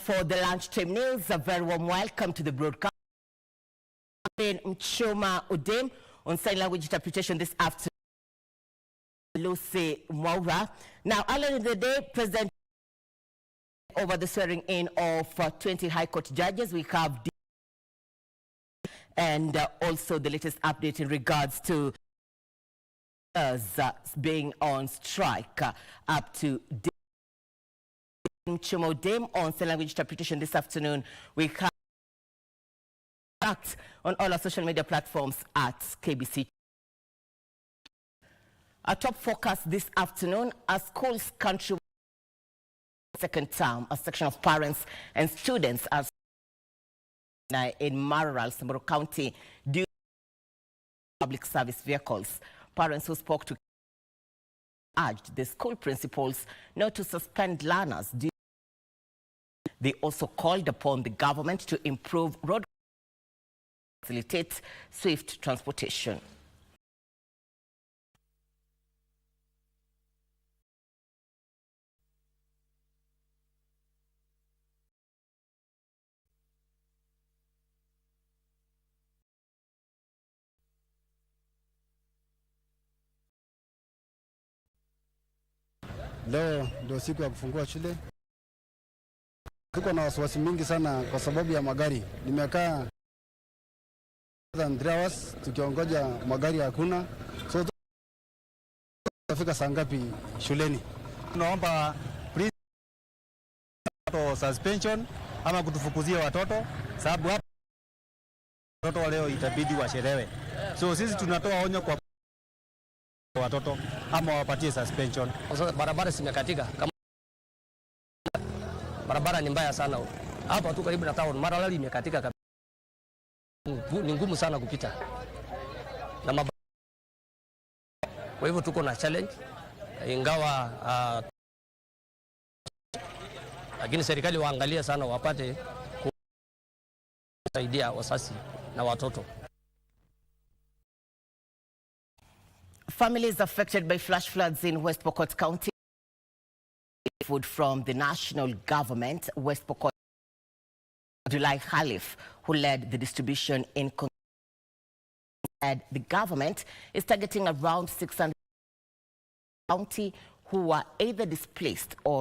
for the lunchtime news. A very warm welcome to the broadcast. Mchoma Odem on sign language interpretation this afternoon. Lucy Mwaura. Now, earlier in the day, President over the swearing in of 20 High Court judges. We have and also the latest update in regards to being on strike up to Mchoma Odem on sign language interpretation this afternoon. We have on all our social media platforms at KBC. Our top focus this afternoon, as schools country second term, a section of parents and students are in Maralal, Samburu County, due to public service vehicles. Parents who spoke to urged the school principals not to suspend learners. They also called upon the government to improve road facilitate swift transportation. Leo ndio siku ya kufungua shule. Tuko na wasiwasi mingi sana kwa sababu ya magari. Nimekaa 3 hours tukiongoja magari hakuna. So tutafika saa ngapi shuleni? Tunaomba suspension ama kutufukuzia watoto, sababu hapa watoto leo itabidi washerewe. So sisi tunatoa onyo kwa watoto ama wapatie suspension. Barabara zimekatika. Kama barabara ni mbaya sana hapa tu karibu na town. Maralal imekatika kabisa. Ni ngumu sana kupita. Na kwa hivyo tuko na challenge, ingawa lakini serikali waangalia sana wapate kusaidia wazazi na watoto. Families affected by flash floods in West Pokot County food from the national government. West Pokot July Khalif, who led the distribution in said the government is targeting around 600 county who are either displaced or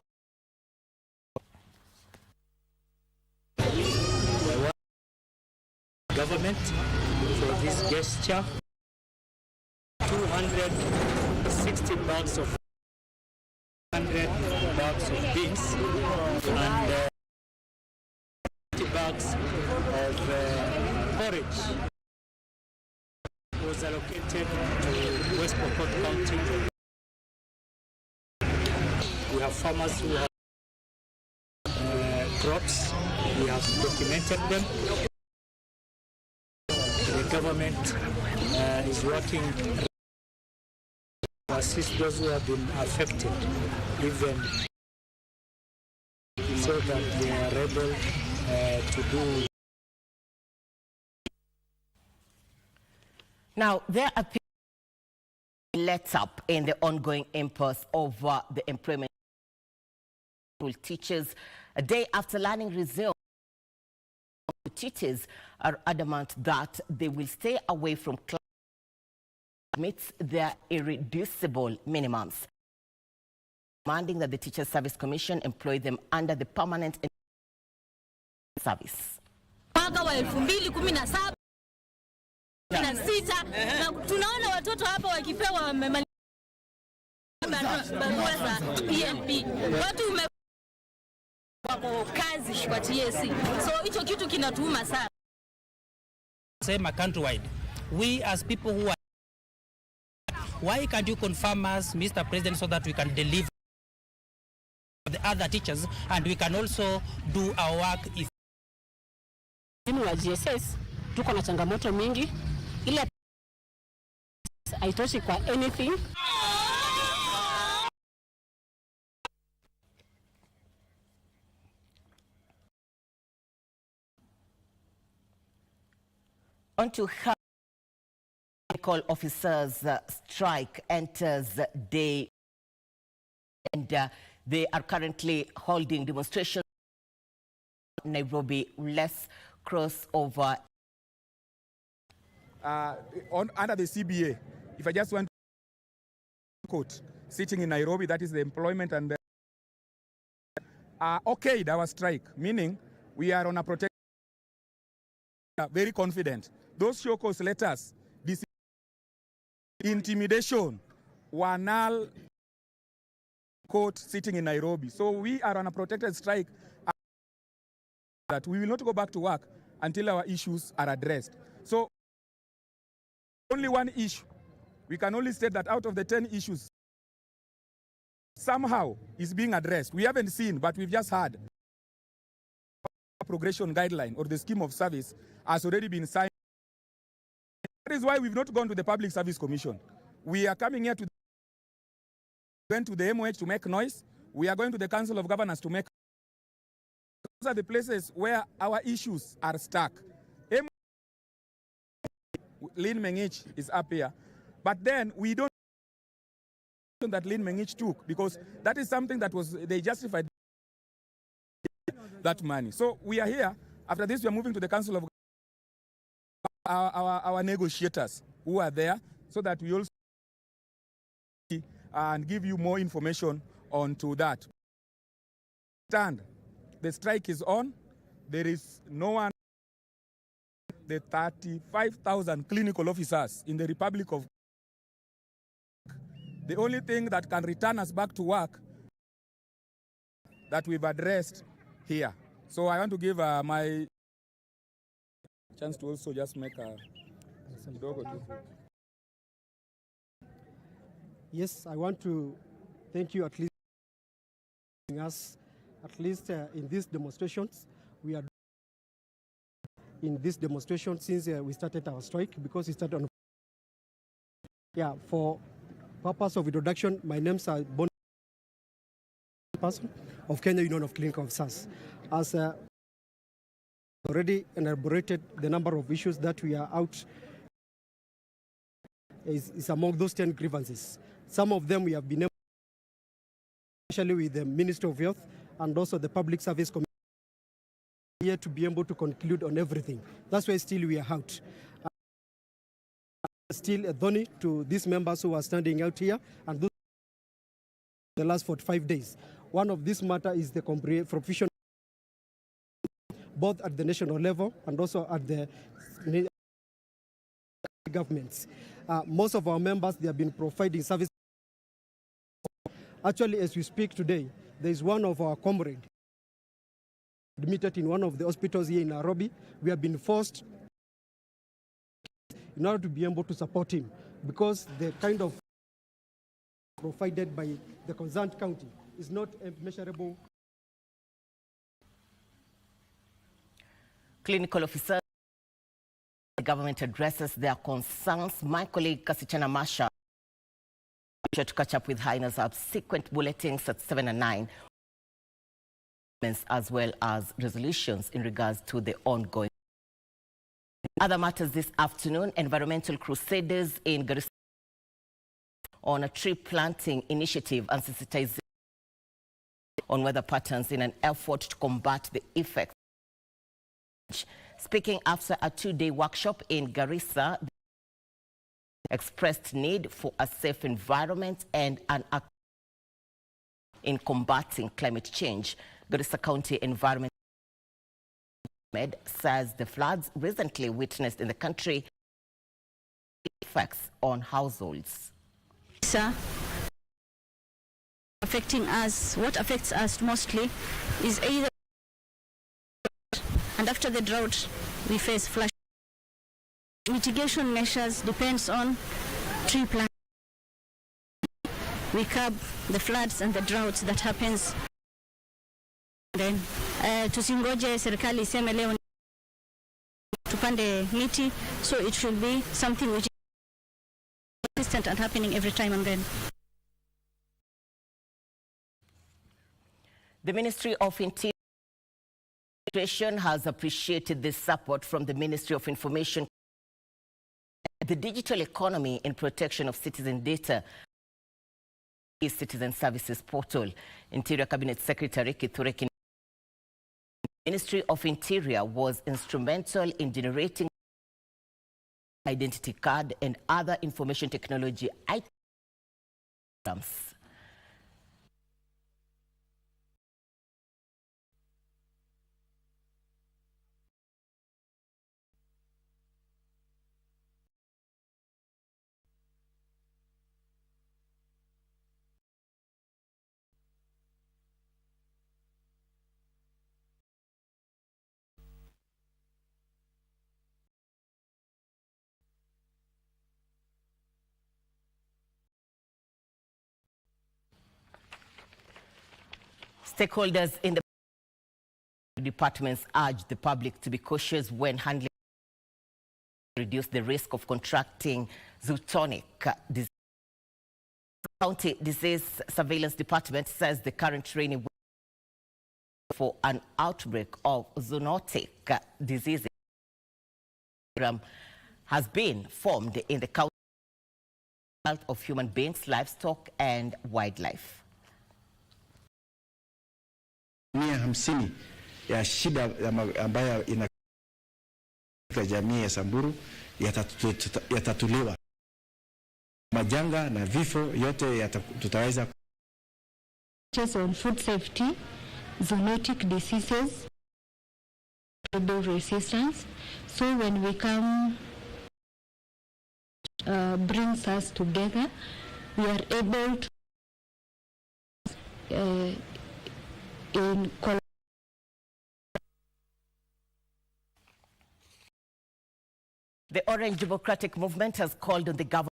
government for this gesture. 260 bags of 100 bags of beans and 50 bags of forage was allocated to West Pokot County. We have farmers who have crops. We have documented them. The government is working to assist those who have been affected, even so that they are able to do. Now, there appears to be let up in the ongoing impasse over the employment of teachers. A day after learning resumed, teachers are adamant that they will stay away from class amidst their irreducible minimums, demanding that the Teachers Service Commission employ them under the permanent service. Mwaka wa 2017 na tunaona watoto hapa wakipewa PNP. Watu wako kazi kwa TSC. So hicho kitu kinatuuma sana. Same countrywide. We as people who are, why can't you confirm us, Mr. President, so that we can deliver the other teachers and we can also do our work? If wa GSS tuko na changamoto mingi, ile haitoshi kwa anything. On to how medical officers strike enters day, and they are currently holding demonstrations Nairobi. Less crossover. Under the CBA, if I just want to quote, sitting in Nairobi, that is the employment and the okayed our strike, meaning we are on a protect. Very confident. Those show cause letters, this intimidation, were null court sitting in Nairobi. So we are on a protected strike that we will not go back to work until our issues are addressed. So only one issue. We can only state that out of the 10 issues, somehow is being addressed. We haven't seen, but we've just heard a progression guideline or the scheme of service has already been signed. That is why we've not gone to the Public Service Commission. We are coming here to the MOH to make noise. We are going to the Council of Governors to make. Those are the places where our issues are stuck. Lynn Mengich is up here, but then we don't that Lynn Mengich took, because that is something that was, they justified that money. So we are here. After this, we are moving to the Council of our negotiators who are there, so that we also and give you more information onto that. Stand. The strike is on. There is no one. The 35,000 clinical officers in the Republic of. The only thing that can return us back to work that we've addressed here. So I want to give my chance to also just make a. Yes, I want to thank you at least in these demonstrations. We are in this demonstration since we started our strike, because it started on. Yeah, for purpose of introduction, my name's Bon person of Kenya Union of Clinical Officers. As already elaborated, the number of issues that we are out is among those 10 grievances. Some of them we have been able, especially with the Ministry of Health and also the Public Service Commission, here to be able to conclude on everything. That's why still we are out. Still a dhoni to these members who are standing out here and those the last 45 days. One of this matter is the provision both at the national level and also at the governments. Most of our members, they have been providing service. Actually, as we speak today, there is one of our comrades admitted in one of the hospitals here in Nairobi. We have been forced in order to be able to support him, because the kind of provided by the concerned county is not measurable. Clinical officers, the government addresses their concerns. My colleague Kasichana Masha to catch up with her in subsequent bulletins at 7 and 9, as well as resolutions in regards to the ongoing. Other matters this afternoon, environmental crusaders in Garissa on a tree planting initiative and sensitization on weather patterns in an effort to combat the effects. Speaking after a two-day workshop in Garissa, expressed need for a safe environment and an act in combating climate change. Garissa County Environment says the floods recently witnessed in the country effects on households. Affecting us, what affects us mostly is either, and after the drought we face flash. Mitigation measures depends on tree planting. We curb the floods and the droughts that happens. Then tusingoje serikali iseme leo tupande miti, so it should be something which is consistent and happening every time and then. The Ministry of Interior has appreciated this support from the Ministry of Information, the digital economy in protection of citizen data, Citizen Services Portal. Interior Cabinet Secretary Kithure Ministry of Interior was instrumental in generating identity card and other information technology items. Stakeholders in the departments urge the public to be cautious when handling to reduce the risk of contracting zoonotic disease. The County Disease Surveillance Department says the current training for an outbreak of zoonotic diseases program has been formed in the County Health of Human Beings, Livestock and Wildlife. 150 ya shida ambayo ina jamii ya Samburu yatatuliwa. Majanga na vifo yote tutaweza. On food safety, zoonotic diseases, resistance. So when we come, brings us together, we are able to The Orange Democratic Movement has called on the government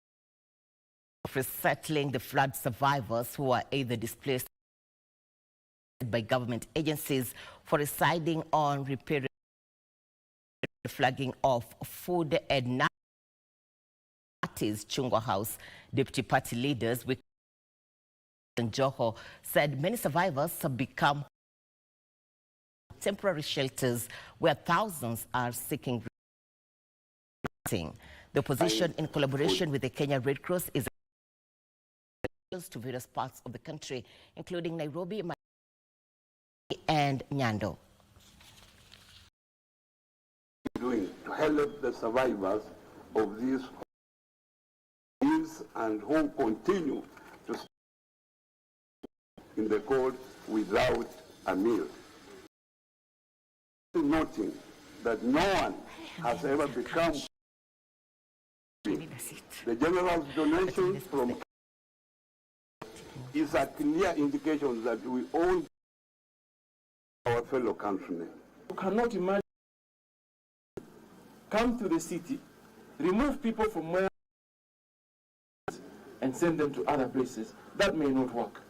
for resettling the flood survivors who are either displaced by government agencies for residing on repairing the flagging of food and parties. Chungwa House Deputy Party leaders with Joho said many survivors have become temporary shelters where thousands are seeking. The opposition, in collaboration with the Kenya Red Cross, is to various parts of the country, including Nairobi and Nyando. Doing to help the survivors of these and who continue to stay in the cold without a meal. Noting that no one has ever become the general donation from is a clear indication that we own our fellow countrymen. You cannot imagine come to the city, remove people from where and send them to other places. That may not work.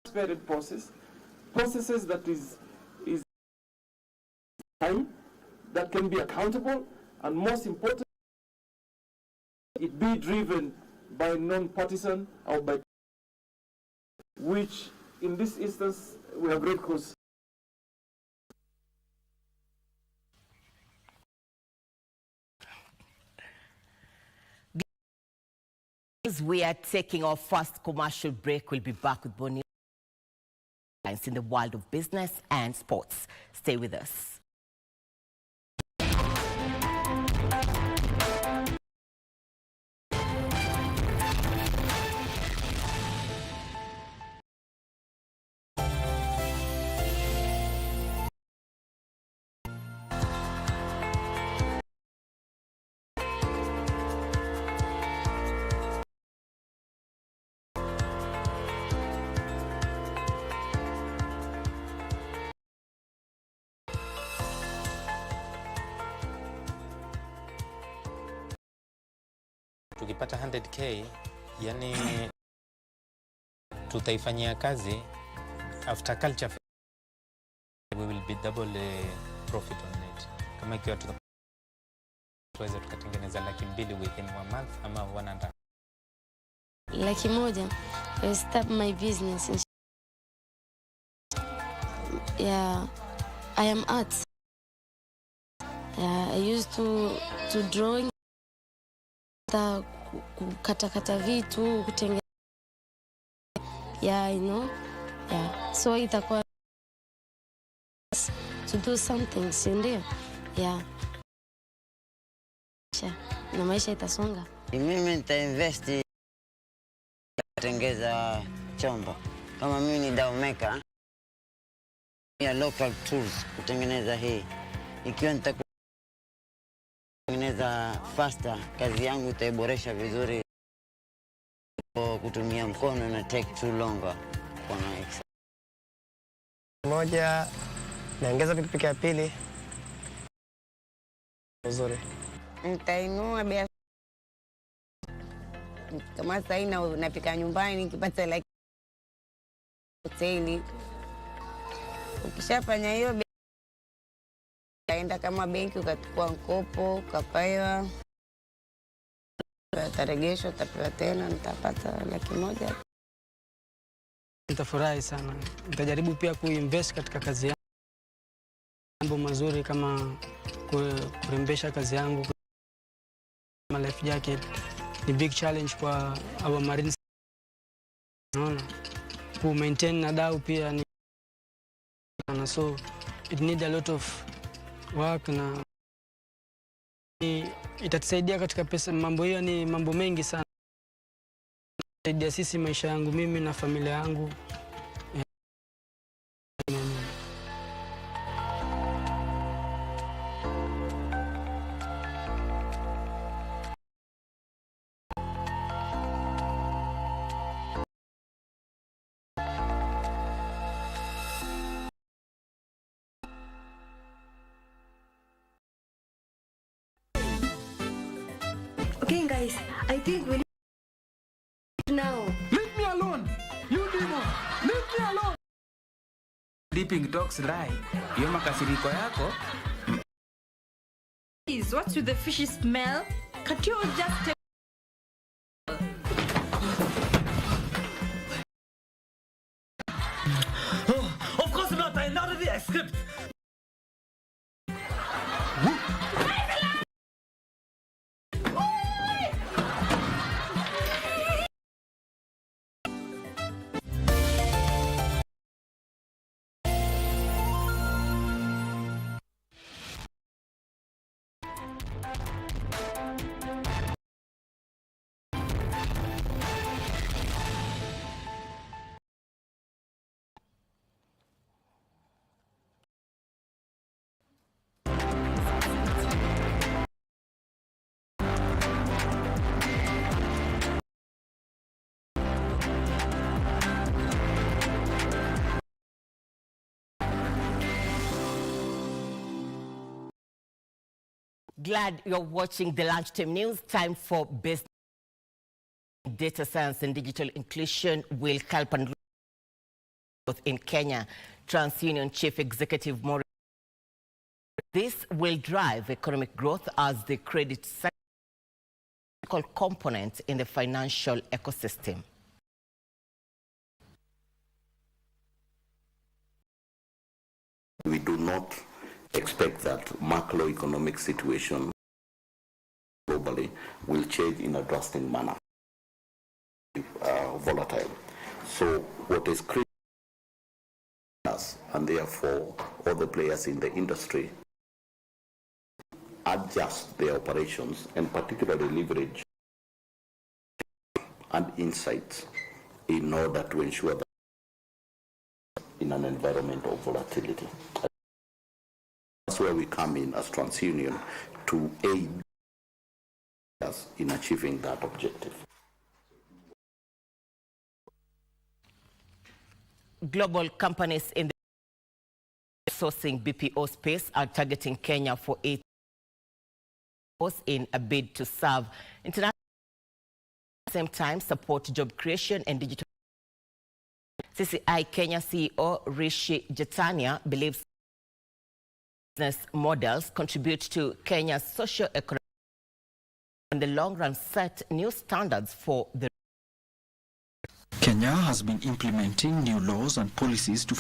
Transparent processes that is time that can be accountable, and most important, it be driven by non-partisan or by which in this instance we have Red Cross. We are taking our first commercial break. We'll be back with Bonnie in the world of business and sports. Stay with us. Tukipata 100k, yani tutaifanyia kazi. After culture we will be double profit on it. Kama ikiwa tutaweza tukatengeneza 200,000 within 1 month ama 1.5. 100,000 I start my business. Yeah, I am art. I used to drawing, kukata vitu, kutengeneza. Yeah, I know. Yeah, so itakuwa to do something, si ndio? Yeah. Na maisha itasonga. Mimi nitainvest kutengeza chombo. Kama mimi ni daumeka ya local tools kutengeneza hii. Ikiwa nitakutengeneza faster, kazi yangu itaiboresha vizuri. Kutumia mkono na take too longer. Moja, naongeza pikipiki ya pili. Nzuri. Nitainua biashara. Kama sasa napika nyumbani nikipata like hoteli. Ukishafanya hiyo utaenda kama benki ukachukua mkopo, ukapewa, utaregeshwa, utapewa tena, nitapata 100,000. Nitafurahi sana. Nitajaribu pia kuinvest katika kazi yangu. Mambo mazuri kama kurembesha kazi yangu. Kama life jacket ni big challenge kwa our marines. Naona ku maintain na dau pia ni so it need a lot of work na itatusaidia katika pesa. Mambo hiyo ni mambo mengi sana. Itasaidia sisi maisha yangu mimi na familia yangu. Okay, guys, I think we now. Leave me alone, you demon. Leave me alone. Sleeping dogs lie. Hiyo makasiriko yako. Please, what's with the fishy smell? Can't you just take... Oh, of course not. I know the script. Glad you're watching the Lunchtime News. Time for business. Data science and digital inclusion will help and growth in Kenya. TransUnion Chief Executive Maurice. This will drive economic growth as the credit sector component in the financial ecosystem. We do not expect that macroeconomic situation globally will change in a drastic manner, volatile. So what is critical us, and therefore all the players in the industry, adjust their operations and particularly leverage and insights in order to ensure that in an environment of volatility. That's where we come in as TransUnion to aid us in achieving that objective. Global companies in the sourcing BPO space are targeting Kenya for 8 years in a bid to serve international, at the same time support job creation and digital. CCI Kenya CEO Rishi Jatania believes business models contribute to Kenya's socio-economic in the long run, set new standards for the. Kenya has been implementing new laws and policies to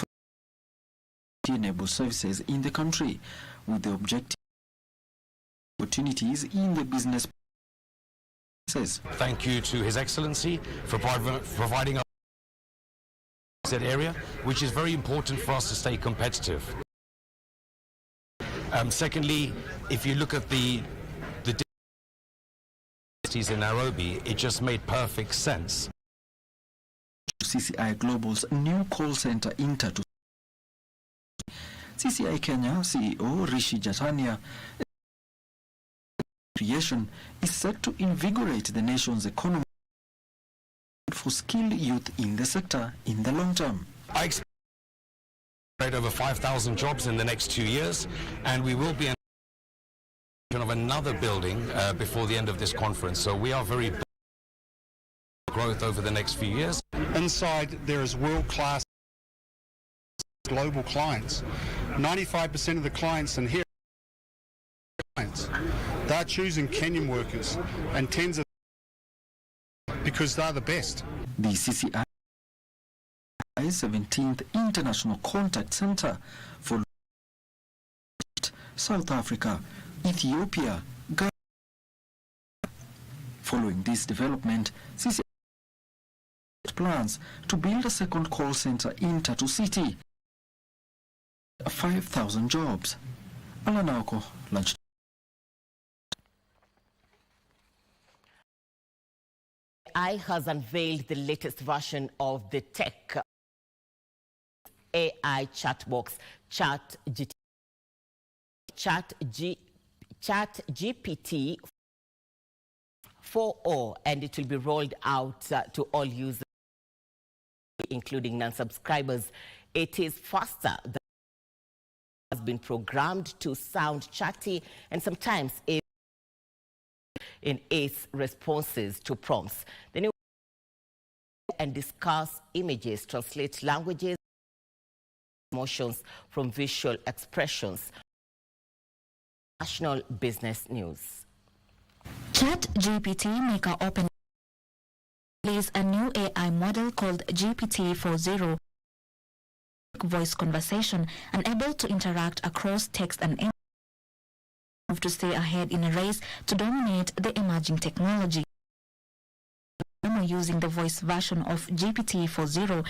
enable services in the country with the objective opportunities in the business process. Thank you to His Excellency for providing us that area, which is very important for us to stay competitive. Secondly, if you look at the cities in Nairobi, it just made perfect sense. CCI Global's new call center Inter to CCI Kenya CEO Rishi Jatania creation is set to invigorate the nation's economy for skilled youth in the sector in the long term. I expect over 5,000 jobs in the next 2 years, and we will be in of another building before the end of this conference. So we are very growth over the next few years. Inside there is world-class global clients. 95% of the clients in here are clients. They're choosing Kenyan workers and tens of because they're the best. The CCI 17th International Contact Center for South Africa, Ethiopia, Ghana. Following this development, CCI plans to build a second call center in Tatu City. 5,000 jobs. Alanako, Lunchtime. AI has unveiled the latest version of the tech AI chat box, ChatGPT 4.0, and it will be rolled out to all users, including non-subscribers. It is faster than has been programmed to sound chatty and sometimes in its responses to prompts. The new and discuss images, translate languages, emotions from visual expressions. National Business News. ChatGPT maker Open released a new AI model called GPT-4.0 voice conversation and able to interact across text and image to stay ahead in a race to dominate the emerging technology. Using the voice version of GPT-4.0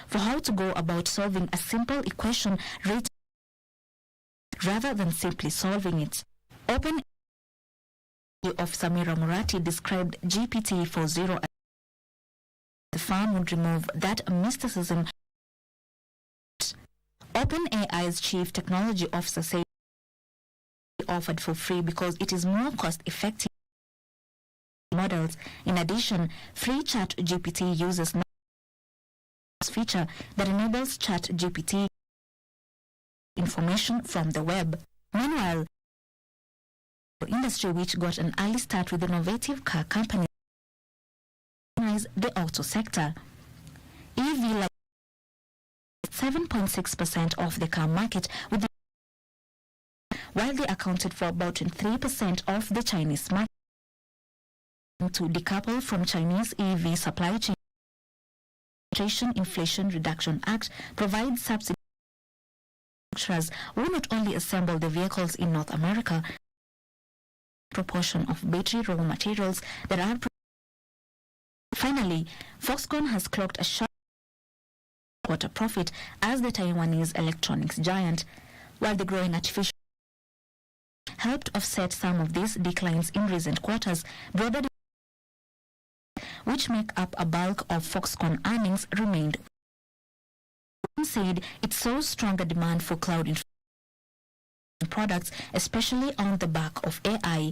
for how to go about solving a simple equation rather than simply solving it. Open of Samira Murati described GPT-4.0 as the firm would remove that mysticism. OpenAI's chief technology officer said offered for free because it is more cost-effective models. In addition, free ChatGPT uses feature that enables ChatGPT information from the web. Meanwhile, the industry, which got an early start with innovative car companies, the auto sector. EV like 7.6% of the car market, while they accounted for about 3% of the Chinese market. To decouple from Chinese EV supply chain, Inflation Reduction Act provides subsidies to manufacturers who not only assemble the vehicles in North America, proportion of battery raw materials that are. Finally, Foxconn has clocked a sharp quarter profit as the Taiwanese electronics giant, while the growing artificial helped offset some of these declines in recent quarters. Broader, which make up a bulk of Foxconn earnings, remained. Said it saw stronger demand for cloud products, especially on the back of AI.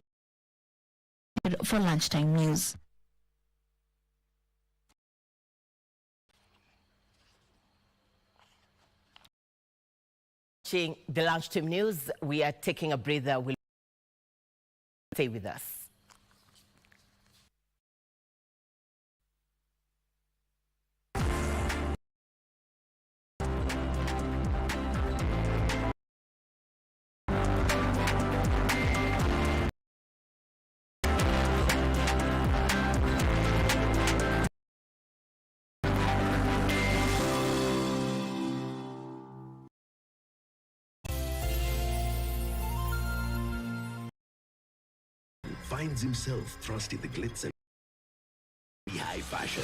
For Lunchtime News. The Lunchtime News, we are taking a breather. We'll stay with us. Finds himself thrust in the glitz and high fashion.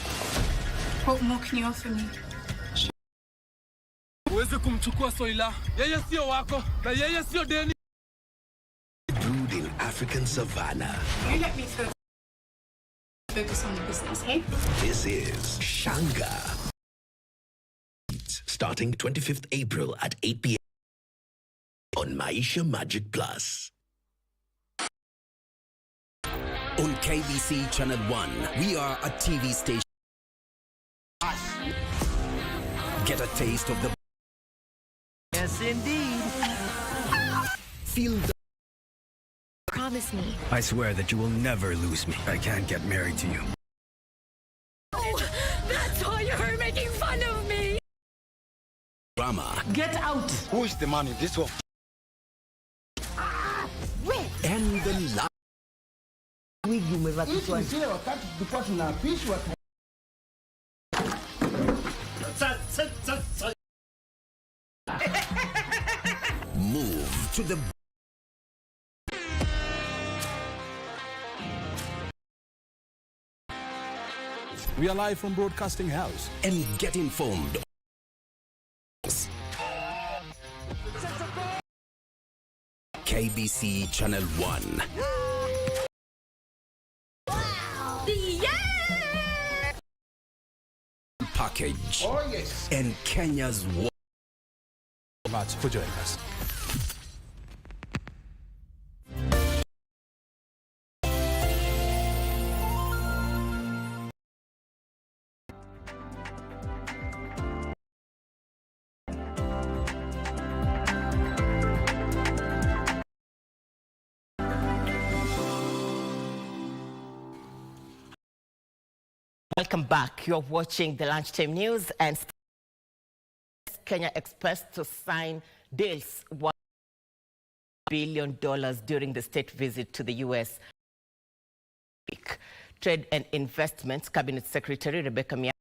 What more can you offer me? We're Huwezi kumchukua Soila. Yeye sio wako na yeye sio deni. Brewed in African savanna. You let me focus on the business, hey? This is Shanga. Starting 25th April at 8 p.m. on Maisha Magic Plus. On KBC Channel 1, we are a TV station. Get a taste of the... Yes, indeed. Feel the... Promise me. I swear that you will never lose me. I can't get married to you. Oh, that's why you're making fun of me. Drama. Get out. Who is the man in this one? And the love. Move to the... We are live from Broadcasting House. And get informed. KBC Channel 1. Yeah! Package. Oh, yes. And Kenya's... Much for joining us. Welcome back. You're watching the Lunchtime News, and Kenya expects to sign deals worth $1 billion during the state visit to the U.S. Trade and Investment Cabinet Secretary Rebecca Mia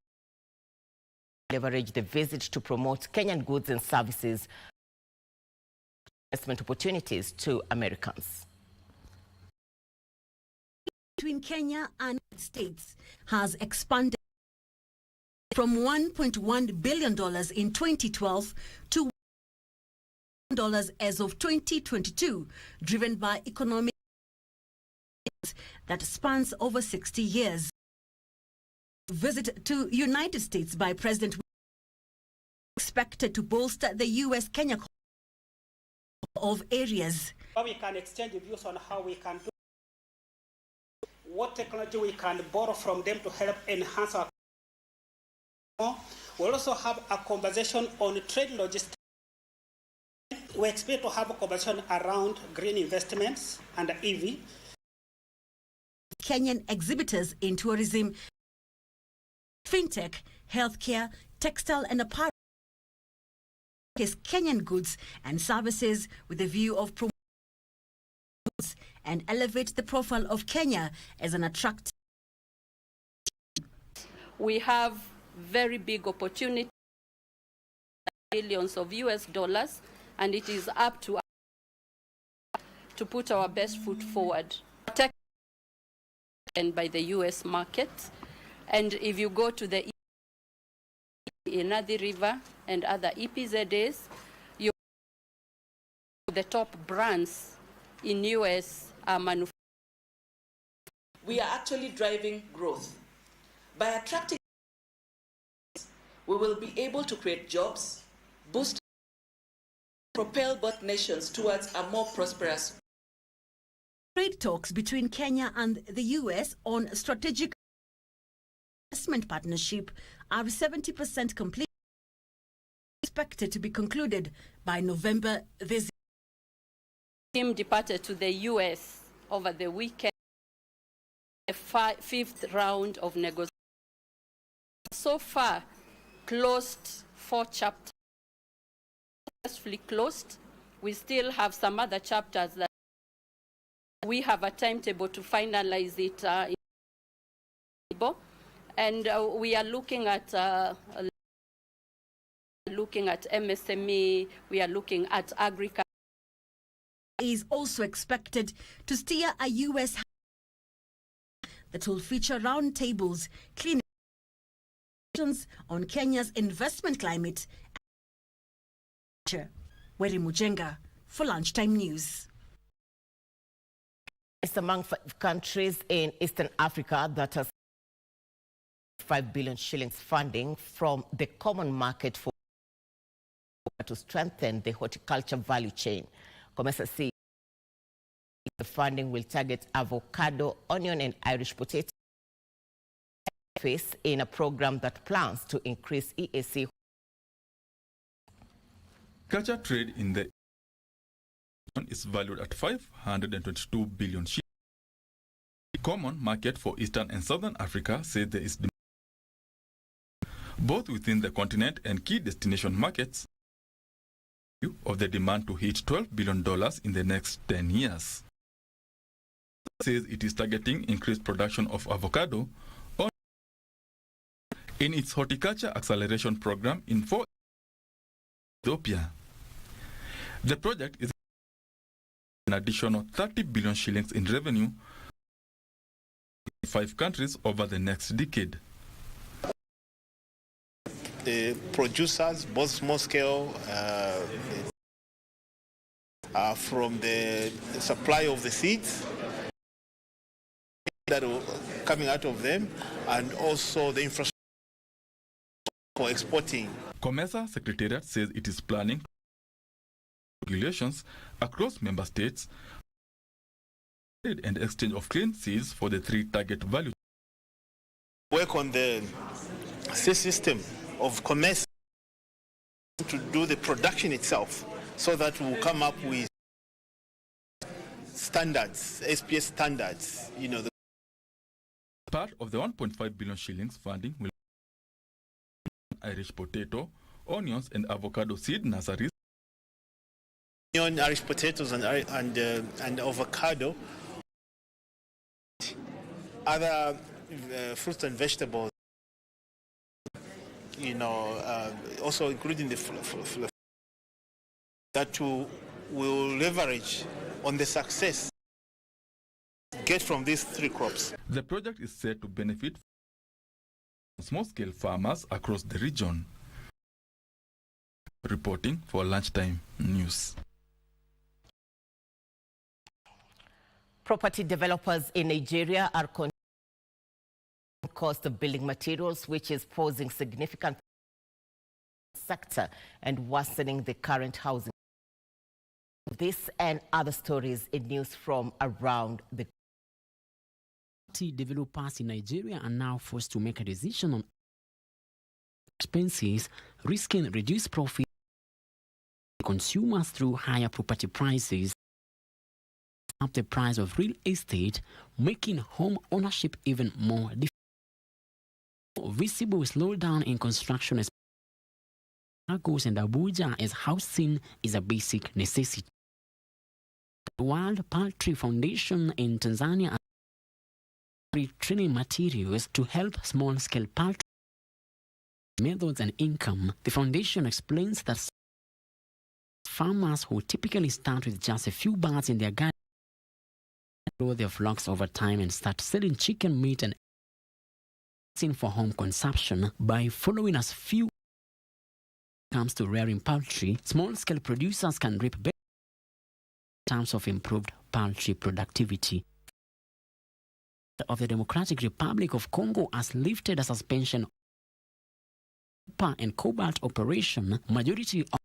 leveraged the visit to promote Kenyan goods and services investment opportunities to Americans. Between Kenya and the States has expanded from $1.1 billion in 2012 to $1 billion as of 2022, driven by economic that spans over 60 years. Visit to United States by President expected to bolster the U.S.-Kenya of areas. We can exchange views on how we can do what technology we can borrow from them to help enhance our. We'll also have a conversation on trade logistics. We expect to have a conversation around green investments and EV. Kenyan exhibitors in tourism, fintech, healthcare, textile and apparel is Kenyan goods and services with a view of promoting and elevate the profile of Kenya as an attractive. We have very big opportunity, billions of US dollars, and it is up to us to put our best foot forward. And by the US market, and if you go to the Nadi River and other EPZAs, you the top brands in US are manufactured. We are actually driving growth. By attracting, we will be able to create jobs, boost, propel both nations towards a more prosperous. Trade talks between Kenya and the US on strategic investment partnership are 70% complete, expected to be concluded by November this year. Team departed to the US over the weekend, the fifth round of negotiations. So far, closed 4 chapters, successfully closed. We still have some other chapters that we have a timetable to finalize it and we are looking at MSME, we are looking at agriculture. Is also expected to steer a U.S. that will feature roundtables, clean on Kenya's investment climate Weri Mujenga for Lunchtime News. It's among 5 countries in Eastern Africa that has 5 billion shillings funding from the Common Market for to strengthen the horticulture value chain. COMESA says the funding will target avocado, onion and Irish potato in a program that plans to increase EAC. Culture trade in the is valued at 522 billion shillings. The Common Market for Eastern and Southern Africa says there is demand both within the continent and key destination markets of the demand to hit $12 billion in the next 10 years. It says it is targeting increased production of avocado in its horticulture acceleration program in Ethiopia. The project is an additional 30 billion shillings in revenue in 5 countries over the next decade. The producers, both small scale, from the supply of the seeds that are coming out of them, and also the infrastructure for exporting. COMESA Secretariat says it is planning regulations across member states and exchange of clean seeds for the 3 target values. Work on the system of COMESA to do the production itself, so that we'll come up with standards, SPS standards. Part of the 1.5 billion shillings funding will Irish potato, onions and avocado seed nurseries. Onion, Irish potatoes and avocado, other fruits and vegetables, also including the that will leverage on the success get from these 3 crops. The project is said to benefit small-scale farmers across the region. Reporting for Lunchtime News. Property developers in Nigeria are continuing the cost of building materials, which is posing significant sector and worsening the current housing. This and other stories in news from around the country. Developers in Nigeria are now forced to make a decision on expenses, risking reduced profit consumers through higher property prices. Up the price of real estate, making home ownership even more difficult. Visible slowdown in construction Lagos and Abuja as housing is a basic necessity. The World Poultry Foundation in Tanzania are training materials to help small-scale poultry methods and income. The foundation explains that farmers who typically start with just a few birds in their garden grow their flocks over time and start selling chicken meat and eggs for home consumption by following as few comes to rearing poultry. Small-scale producers can reap better in terms of improved poultry productivity. Of the Democratic Republic of Congo has lifted a suspension of copper and cobalt operation. Majority of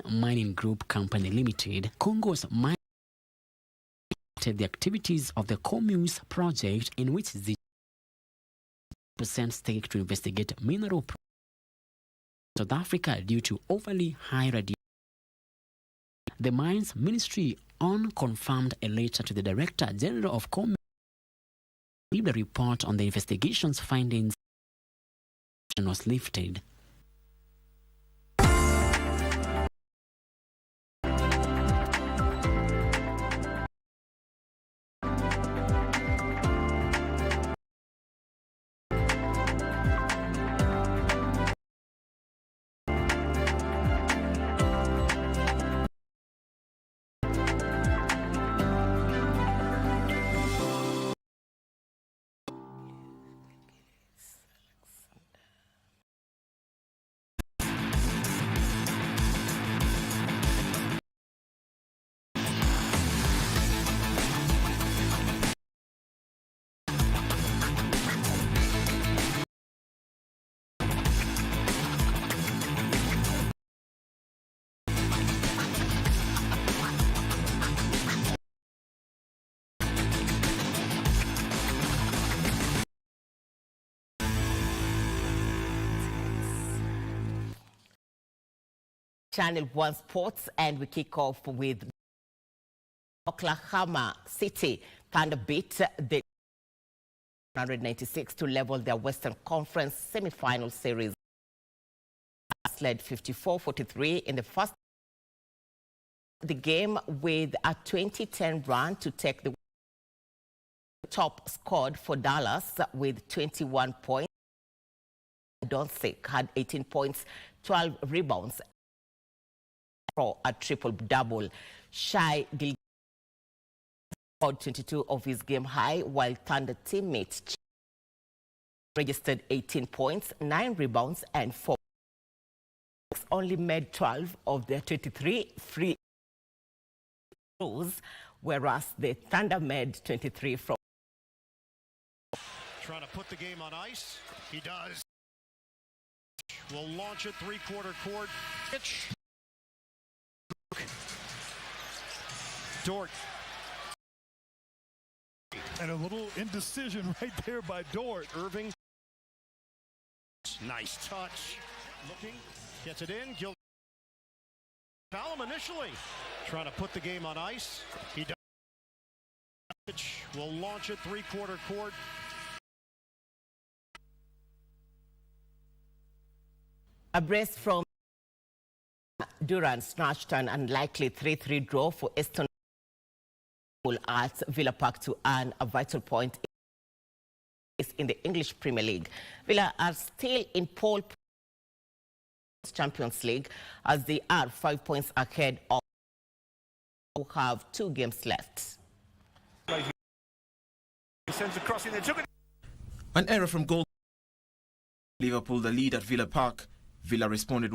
Mining Group Company Limited, Congo's mining, the activities of the Commus project, in which the % stake to investigate mineral South Africa due to overly high radiation. The Mines Ministry confirmed a letter to the Director General of Commerce. The report on the investigation's findings was lifted. Channel 1 Sports, and we kick off with Oklahoma City. Thunder beat the 196 to level their Western Conference semi-final series. Led 54-43 in the first the game with a 20-10 run to take the top scored for Dallas with 21 points. Doncic had 18 points, 12 rebounds for a triple-double. Shai Gilgeous scored 22 of his game high, while Thunder teammates registered 18 points, 9 rebounds, and 4. Only made 12 of their 23 free throws, whereas the Thunder made 23 from. Trying to put the game on ice. He does. Will launch it three-quarter court. Pitch. Dort. And a little indecision right there by Dort. Irving. Nice touch. Looking. Gets it in. Foul him initially. Trying to put the game on ice. He does. Will launch it three-quarter court. A brace from Durant snatched an unlikely 3-3 draw for Aston Villa at Villa Park to earn a vital point in the English Premier League. Villa are still in pole Champions League as they are 5 points ahead of who have 2 games left. He sends across in there. An error from goal. Liverpool the lead at Villa Park. Villa responded